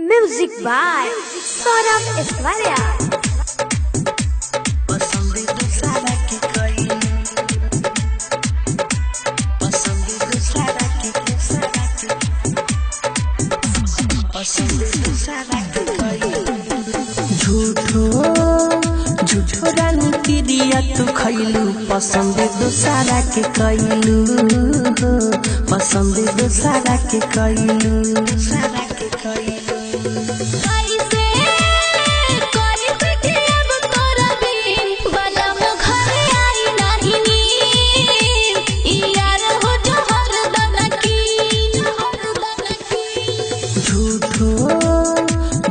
Music by Saurabh Aishwarya. झूठो झूठो रानी की दिया तू खैलू, पसंद दूसरा के कैलू, पसंद दूसरा के कैलू।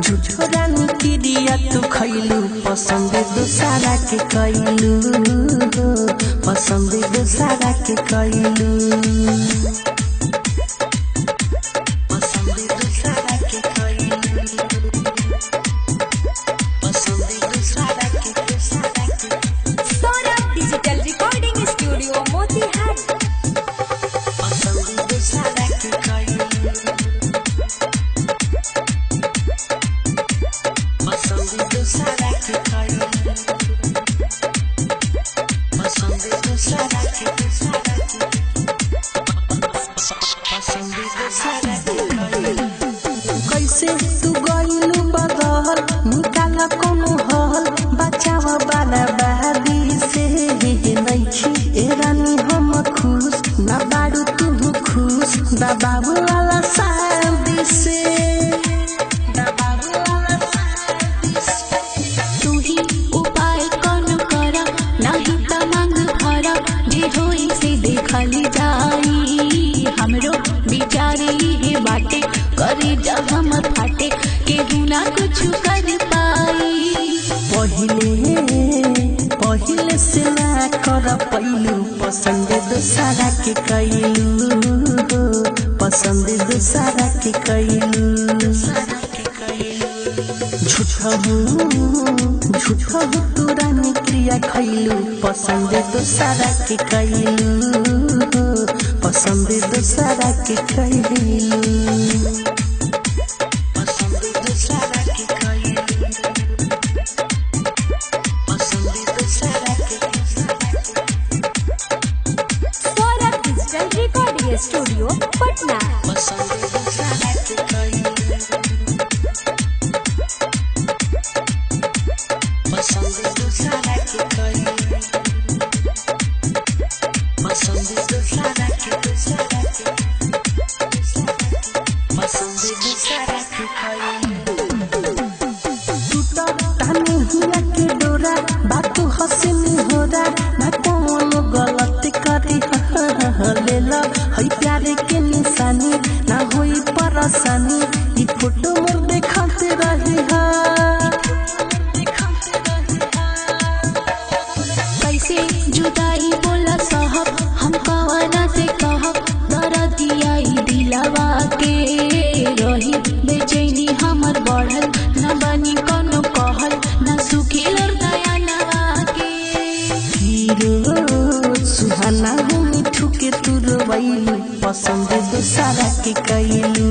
झूठो रानी की दिया तू खैलू, पसंद दूसरा के कैलू, पसंद दूसरा के कैलू। Saurabh digital recording studio Motihari. कैसे तू गइलू बदल, निकाला कोनो हल, बचावा वाला बादी से नइखी ए रानी हम खुश, ना बारू तू खुश, दबाबू वाला शादी से, दबाबू वाला शादी से। तू ही उपाय कौन करा, नहीं त मांग भरा, जे होई से देखली जाई। हमरो बिचारी हे बाटे, करे जा हम फाटे, केहू ना कुछ कर पाई। पहिले से ना कर पैलू, पसंद दूसरा के कैलू, पसंद दूसरा के कैलू। झूठो तू रानी क्रिया खैलू, पसंद दूसरा के कैलू, पसंद दूसरा के कैलू। Saurabh digital recording studio Patna. बातू हसीनी होरा, ना कोनो गलत करी लेला है प्यारे के निशानी, ना होई परेशानी। ई फोटो मोर देखते रही हा, कैसे जुदाई बोला साहब, हम कवाना से कहब, दर्दिया दिलवा के रही बेचैनी हमर बढ़ल, न बनी कोनो कहल, न सुखी और दया नवा के। सुहाना हो मिठू के तू रोवैलू, पसंद दूसरा के कैलू,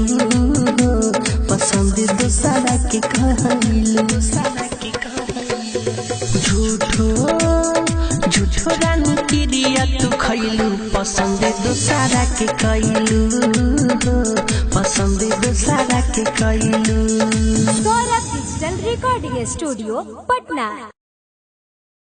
पसंद दूसरा के कहलू। झूठो रानी की दिया तू खैलू, पसंद दूसरा के कैलू, पसंद दूसरा के कैलू। Saurabh digital recording studio Patna.